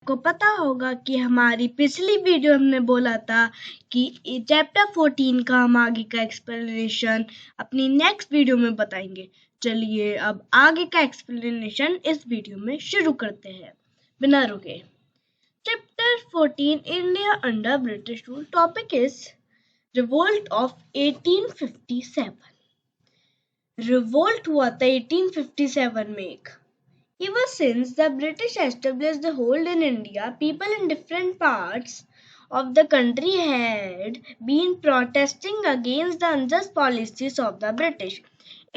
आपको पता होगा कि हमारी पिछली वीडियो हमने बोला था कि चैप्टर 14 का हम आगे का एक्सप्लेनेशन अपनी नेक्स्ट वीडियो में बताएंगे। चलिए अब आगे का एक्सप्लेनेशन इस वीडियो में शुरू करते हैं बिना रुके। Chapter 14 India under British rule. Topic is revolt of 1857। Revolt हुआ था 1857 में एक। Ever since the British established a hold in India, people in different parts of the country had been protesting against the unjust policies of the British.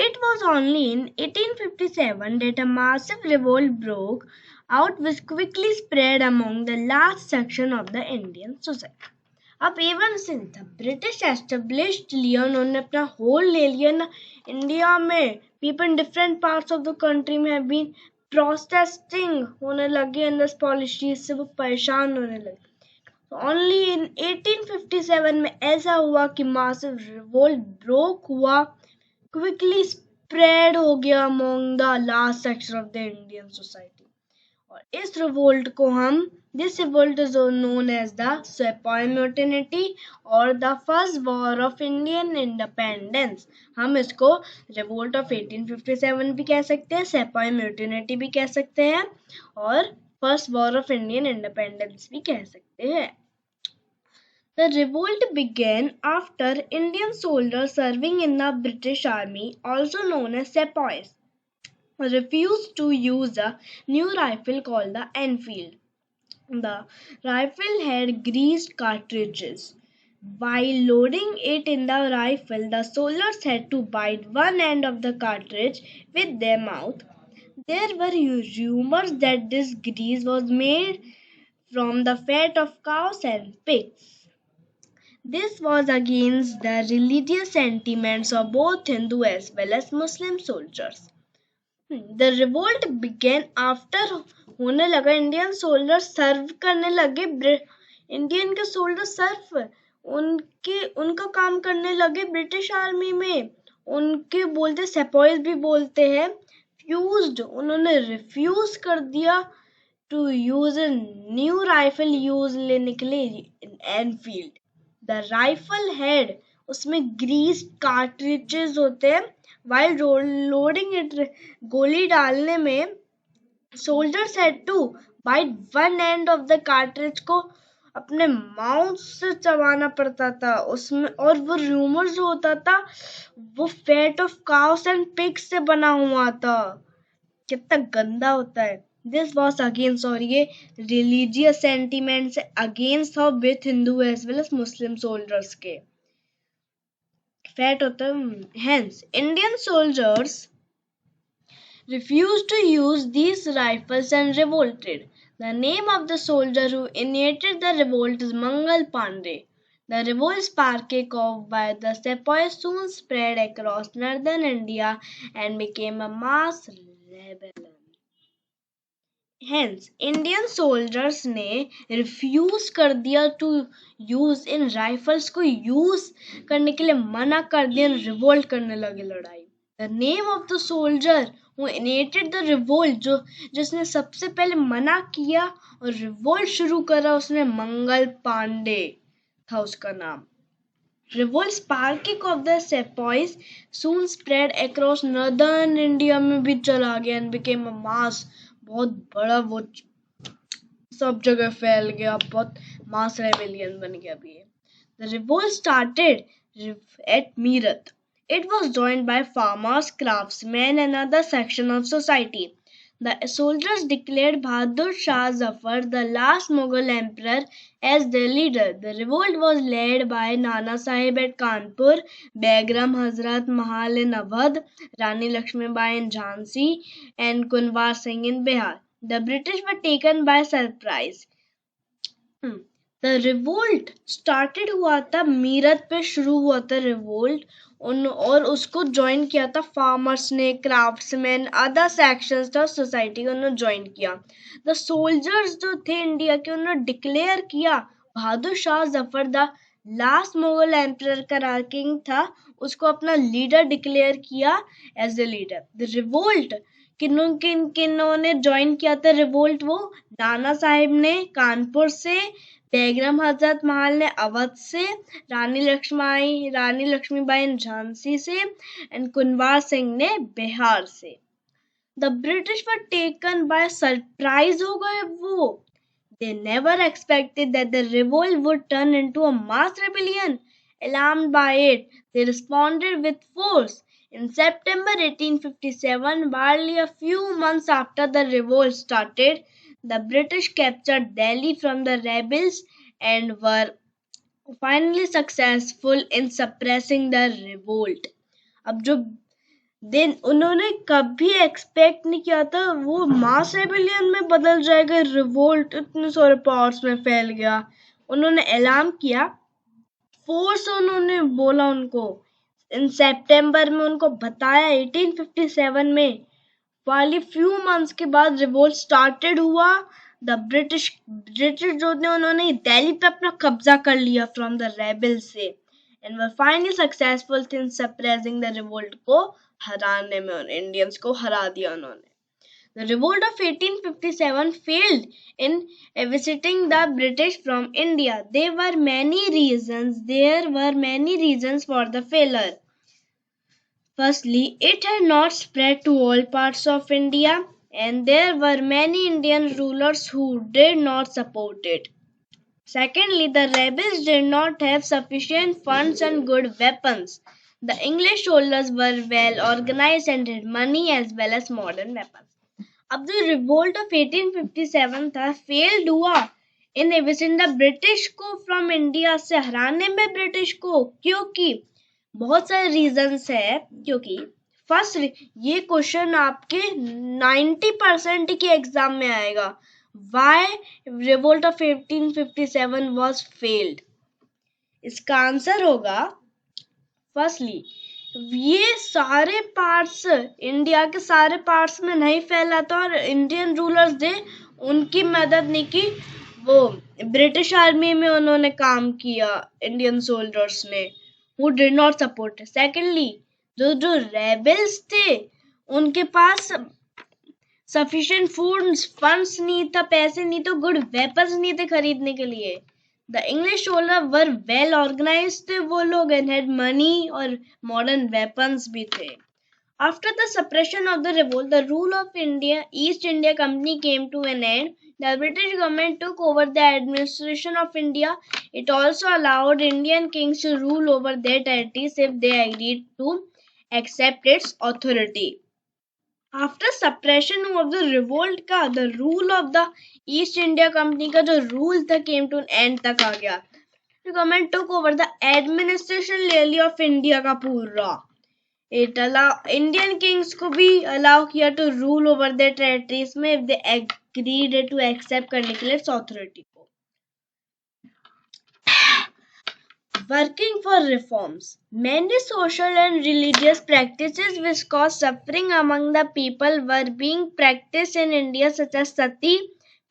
It was only in 1857 that a massive revolt broke out, which quickly spread among the large section of the Indian society. अब even since the British established लिया, उन्होंने अपना hold ले लिया ना India में, people in different parts of the country में have been protesting होने लगे अंडर पॉलिसी से, वो परेशान होने लगे। ओनली इन 1857 में ऐसा हुआ कि मासिव रिवोल्ट ब्रोक हुआ, क्विकली स्प्रेड हो गया among the large section of the Indian society. और इस रिवोल्ट को हम This revolt is known as the Sepoy Mutiny और the First War of Indian Independence। हम इसको रिवोल्ट ऑफ 1857 भी कह सकते हैं, Sepoy Mutiny भी कह सकते हैं और first war of Indian independence भी कह सकते हैं। The revolt began after Indian soldiers serving in the British Army, also known as Sepoys, refused to use a new rifle called the Enfield. The rifle had greased cartridges. While loading it in the rifle, the soldiers had to bite one end of the cartridge with their mouth. There were rumors that this grease was made from the fat of cows and pigs. This was against the religious sentiments of both Hindu as well as Muslim soldiers. The revolt began after होने लगा, Indian soldier सर्व करने लगे, Indian के soldier सर्व उनका काम करने लगे British army में, उनके बोलते सेपॉयज भी बोलते हैं, फ्यूज्ड, उन्होंने रिफ्यूज कर दिया to use a new rifle use लेने के लिए एनफील्ड। द राइफल हेड, उसमें ग्रीस कार्ट्रिजेस होते हैं, वाइल लोडिंग इट, गोली डालने में soldiers had to bite one end of the cartridge को अपने माउथ से चबाना पड़ता था उसमें, और वो रूमर जो होता था वो fat of cows and pigs से बना हुआ था। कितना गंदा होता है। दिस वॉज अगेंस्ट, और ये रिलीजियस सेंटिमेंट्स अगेंस्ट था with Hindu as well as Muslim soldiers के, फैट होता है। Hence Indian soldiers refused to use these rifles and revolted. The name of the soldier who initiated the revolt is Mangal Pandey. The revolt sparked off by the sepoys soon spread across northern India and became a mass rebellion. Hence, Indian soldiers ने refuse कर दिया to use in rifles को use करने के लिए मना कर दिया, revolt करने लगे लड़ाई। The name of the soldier who initiated the revolt, जिसने सबसे पहले मना किया और रिवोल्ट शुरू करा, उसने मंगल पांडे था उसका नाम। Revolt sparking of the sepoys soon spread across northern India में भी चला गया एंड बिकेम अ मास, बहुत बड़ा वो सब जगह फैल गया, बहुत मास रेबेलियन बन गया भी है। The revolt started at Meerut. It was joined by farmers, craftsmen and other sections of society. The soldiers declared Bahadur Shah Zafar, the last Mughal emperor, as their leader. The revolt was led by Nana Sahib at Kanpur, Begum Hazrat Mahal in Awadh, Rani Lakshmibai in Jhansi and Kunwar Singh in Bihar. The British were taken by surprise. The revolt started हुआ था मीरत पे, शुरू हुआ था revolt, और उसको join किया था फार्मर्स ने, क्राफ्ट्समैन, अदर सेक्शंस था सोसाइटी को उन्होंने ज्वाइन किया। द सोल्जर्स जो थे इंडिया के, उन्होंने डिक्लेयर किया Bahadur Shah Zafar, the last Mughal emperor का किंग था, उसको अपना लीडर डिक्लेयर किया as the leader. The revolt किन्हों ने ज्वाइन किया था रिवोल्ट? वो नाना साहिब ने कानपुर से, बेगम हजरत महल ने अवध से, रानी लक्ष्मीबाई ने झांसी से एंड कुनवार सिंह ने बिहार से। The British were taken by surprise हो गए वो। They never expected that the revolt would turn into a mass rebellion. Alarmed by it, they responded with force. In September 1857, barely a few months after the revolt started, the British captured Delhi from the rebels and were finally successful in suppressing the revolt. अब जो दिन उन्होंने कभी expect नहीं किया था वो मास rebellion में बदल जाएगा, रिवोल्ट इतने सारे पार्ट्स में फैल गया। उन्होंने ऐलान किया, फोर्स उन्होंने बोला उनको, इन सितंबर में उनको बताया 1857 में, वाली फ्यू मंथ्स के बाद रिवोल्ट स्टार्टेड हुआ। द ब्रिटिश जो थे उन्होंने दिल्ली पे अपना कब्जा कर लिया फ्रॉम द रेबल से and were finally successful in suppressing the revolt को हराने में, इंडियंस को हरा दिया उन्होंने। The revolt of 1857 failed in visiting the British from India. There were many reasons for the failure. Firstly, it had not spread to all parts of India, and there were many Indian rulers who did not support it. Secondly, the rebels did not have sufficient funds and good weapons. The English soldiers were well organized and had money as well as modern weapons. अब जो revolt of 1857 था failed हुआ इन एविसिंग the British को from India, से हराने में British को, क्योंकि बहुत सारे रीजंस है। क्योंकि फर्स्ट, ये क्वेश्चन आपके 90% के एग्जाम में आएगा, why revolt of 1857 was failed. इसका आंसर होगा, फर्स्टली, ये सारे पार्ट्स इंडिया के सारे पार्ट्स में नहीं फैला था और इंडियन रूलर्स ने उनकी मदद नहीं की। वो ब्रिटिश आर्मी में उन्होंने काम किया, इंडियन सोल्जर्स ने, who did not support it. Secondly, जो रेबल्स थे उनके पास सफिशिएंट फंड्स नहीं था, पैसे नहीं तो गुड वेपन्स नहीं थे खरीदने के लिए। The English soldiers were well organized थे वो लोग and had money और modern weapons भी थे। After the suppression of the revolt, the rule of East India Company came to an end. The British government took over the administration of India. It also allowed Indian kings to rule over their territories if they agreed to accept its authority. After suppression of the revolt का, the rule of the East India Company का जो rule था came to an end तक आ गया। The government took over the administration really of India का पूरा। It allowed Indian kings को भी allow किया to rule over their territories में if they agreed to accept करने के लिए its authority को। Working for reforms. Many social and religious practices which caused suffering among the people were being practiced in India, such as sati,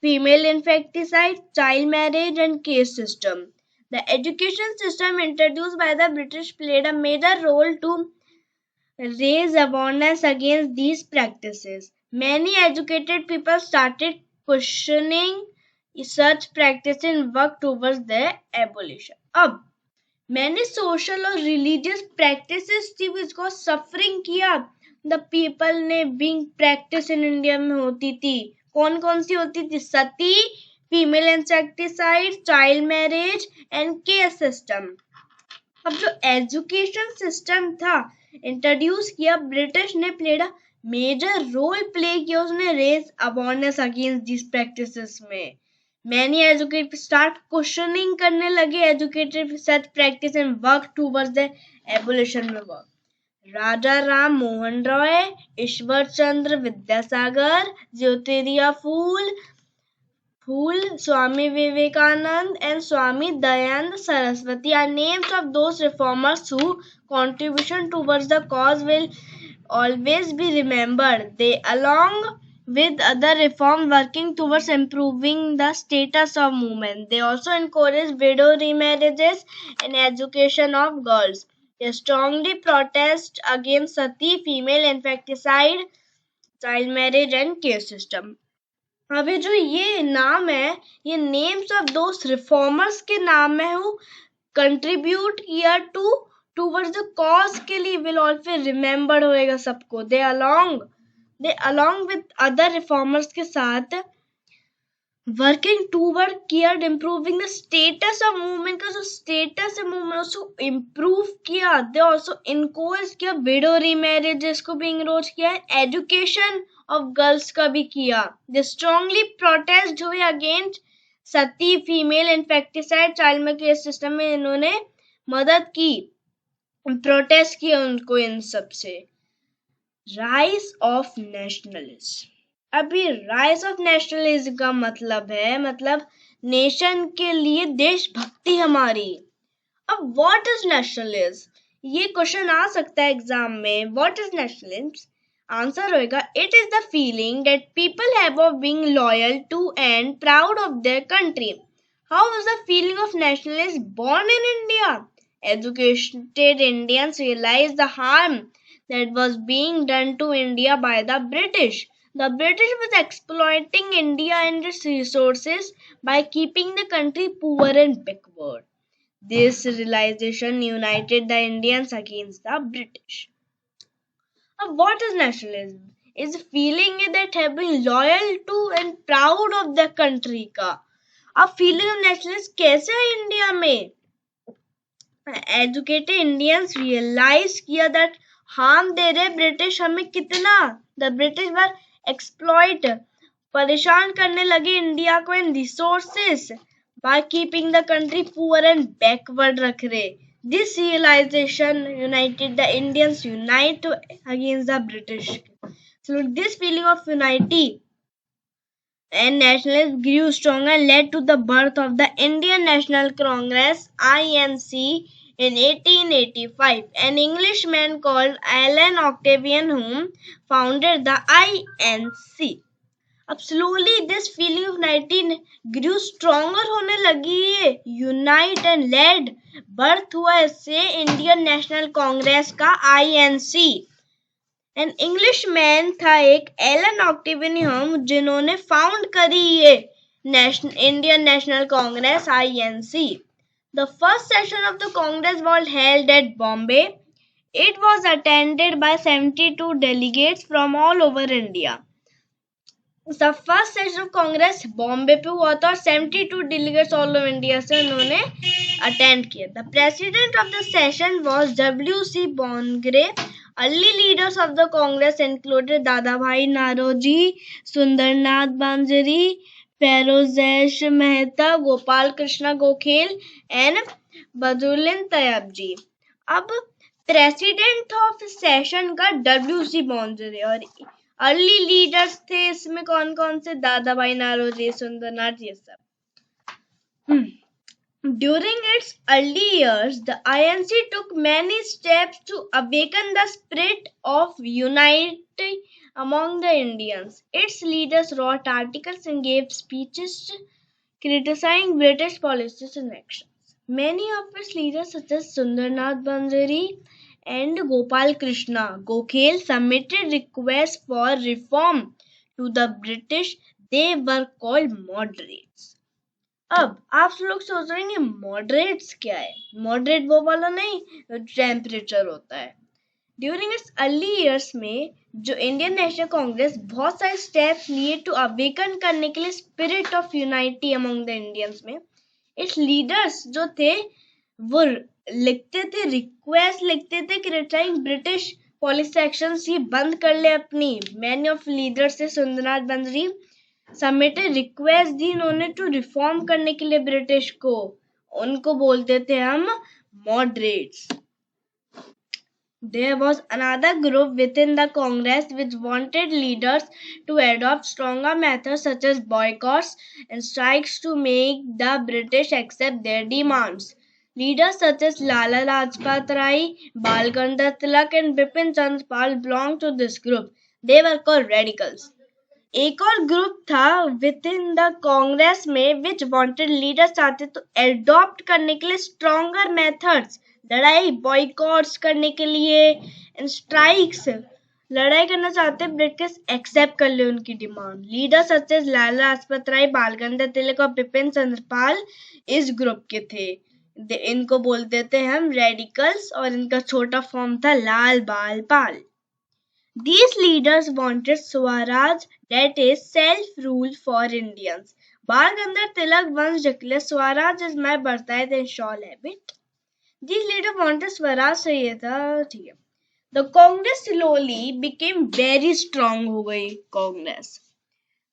female infanticide, child marriage, and caste system. The education system introduced by the British played a major role to raise awareness against these practices. Many educated people started questioning such practices and worked towards their abolition. अब मैंने social और religious practices थी जिसको suffering किया the people ने being practice in India में होती थी। कौन कौन सी होती थी? Sati, female insecticide, child marriage and care system. अब जो एजुकेशन सिस्टम था इंट्रोड्यूस किया ब्रिटिश ने, played a major role play किया उसने raise awareness against this practices में। Many educated start questioning करने लगे educated such practice and work towards the abolition में work. Raja Ram Mohan Roy, Ishwar Chandra Vidyasagar, Jyotirao Phule, Swami Vivekanand and Swami Dayanand Saraswati are names of those reformers whose contribution towards the cause will always be remembered. They, along with other reforms working towards improving the status of women, they also encourage widow remarriages and education of girls. They strongly protest against sati, female infanticide, child marriage and care system. अभी जो ये नाम है, ये names of those reformers के नाम है who contribute किया टूवर्ड्स द कॉज के लिए विल ऑल्सो रिमेम्बर्ड होएगा सबको। दे अलोंग विद अदर रिफॉर्मर्स के साथ working toward care improving the status of movement का जो स्टेटस है मूवमेंट उसको इम्प्रूव किया। दे ऑल्सो इनकोरेज किया विडो रीमैरिजेस को भी इंक्रोज किया, एजुकेशन ऑफ गर्ल्स का भी किया। दे स्ट्रांगली प्रोटेस्ट हुए अगेंस्ट सती, फीमेल इंफेक्टिसाइड, चाइल्ड केयर सिस्टम में इन्होंने मदद की, प्रोटेस्ट किया उनको इन सब से। Rise of nationalism. अभी राइज ऑफ नेशनलिज्म का मतलब है नेशन के लिए देशभक्ति हमारी। अब व्हाट इज नेशनलिज्म, ये क्वेश्चन आ सकता है एग्जाम में। What is nationalism? आंसर होएगा it is the feeling that people have of being loyal to and proud of their country. How was the feeling of nationalism born in India? Educated Indians realized the harm that was being done to India by the British. The British was exploiting India and its resources by keeping the country poor and backward. This realization united the Indians against the British. Now, what is nationalism? Is feeling that have been loyal to and proud of the country का। अब feeling of nationalism कैसे है India में? Educated Indians realize किया that harm दे रहे British हमें कितना। The British were exploit, परेशान करने लगे इंडिया को इन resources by keeping the country poor and backward रख रहे। This realization united the Indians unite against the British. So this feeling of unity and nationalism grew stronger and led to the birth of the Indian National Congress (INC) in 1885. An Englishman called Alan Octavian whom founded the INC. अब slowly this feeling of unity grew stronger होने लगी है, unite and led, birth हुआ इससे Indian national Congress का INC। N Englishman था एक Elon Octavian जिन्होंने फाउंड करी ये Indian national Congress INC। The first session of the Congress was held at Bombay. It was attended by 72 delegates from all over India. The first session of Congress Bombay पे हुआ था और 72 delegates all over India से उन्होंने attend किया। The president of the session was W.C. Bongre. Early leaders of the Congress included Dadabhai Naoroji, Sundarnath Banjari, Ferozesh Mehta, Gopal Krishna Gokhale and Badruddin Tayabji। अब president of session का W.C. बॉन्जरे और early leaders थे इसमें कौन कौन से? दादा भाई नारोजी, सुंदरनाथ, ये सब। During its early years, the INC took many steps to awaken the spirit of unity among the Indians. Its leaders wrote articles and gave speeches criticizing British policies and actions. Many of its leaders such as Sundarnath Banjari and Gopal Krishna Gokhale submitted requests for reform to the British. They were called moderates. अब आप लोग सोच रहे हैं moderates क्या है? Moderate वो वाला नहीं टेम्परेचर होता है। ड्यूरिंग इट्स अर्ली इयर्स में जो इंडियन नेशनल कांग्रेस बहुत सारे स्टेप्स लिए टू अवेकन करने के लिए spirit of unity among the Indians में। इट्स लीडर्स जो थे वो लिखते थे, रिक्वेस्ट लिखते थे क्रिटिसाइजिंग ब्रिटिश पॉलिसी एक्शंस, ये बंद कर ले अपनी। मैनी ऑफ लीडर्स थे सुंदरनाथ बंदरी सबमिटेड रिक्वेस्ट दी इन्होंने टू रिफॉर्म करने के लिए ब्रिटिश को। उनको बोलते थे हम moderates. There was another group within the Congress which wanted leaders to adopt stronger methods such as boycotts and strikes to make the British accept their demands. Leaders such as Lala Lajpat Rai, Bal Gandhar Tilak and Bipin Chandra Pal belonged to this group. They were called radicals. एक और group था with in the Congress में विच wanted leaders चाहते तो adopt करने के लिए stronger methods, लड़ाई बॉयकॉट्स करने के लिए एंड स्ट्राइक्स लड़ाई करना चाहते ब्रिटिश एक्सेप्ट कर ले उनकी demand. Leader such as Lala Lajpat Rai, बाल गंगाधर तिलक और बिपिन चंद्रपाल इस ग्रुप के थे। इनको बोलते थे हम रेडिकल्स और इनका छोटा फॉर्म था लाल बाल पाल। These leaders wanted Swaraj, that is self-rule for Indians. Bal Gandhar Tilak once declared, Swaraj is my birthright and shall have it. These leaders wanted Swaraj, so ये था ठीक है। The Congress slowly became very strong हो गई Congress.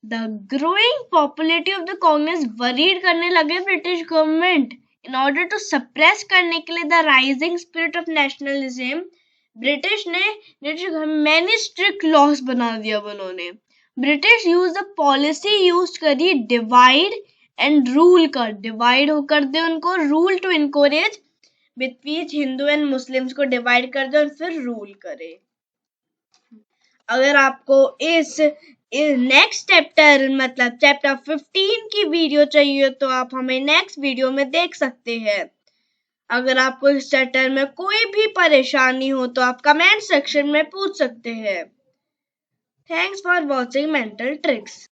The growing popularity of the Congress worried करने लगे British government. In order to suppress करने के लिए the rising spirit of nationalism, British ने मैनी स्ट्रिक्ट लॉस बना दिया उन्होंने। British use the policy use करी डिवाइड एंड रूल कर, डिवाइड कर दे उनको, rule to encourage between Hindu and Muslims को डिवाइड कर दे और फिर रूल करे। अगर आपको इस नेक्स्ट चैप्टर मतलब चैप्टर 15 की वीडियो चाहिए तो आप हमें नेक्स्ट वीडियो में देख सकते हैं। अगर आपको इस चैप्टर में कोई भी परेशानी हो तो आप कमेंट सेक्शन में पूछ सकते हैं। Thanks for watching mental tricks.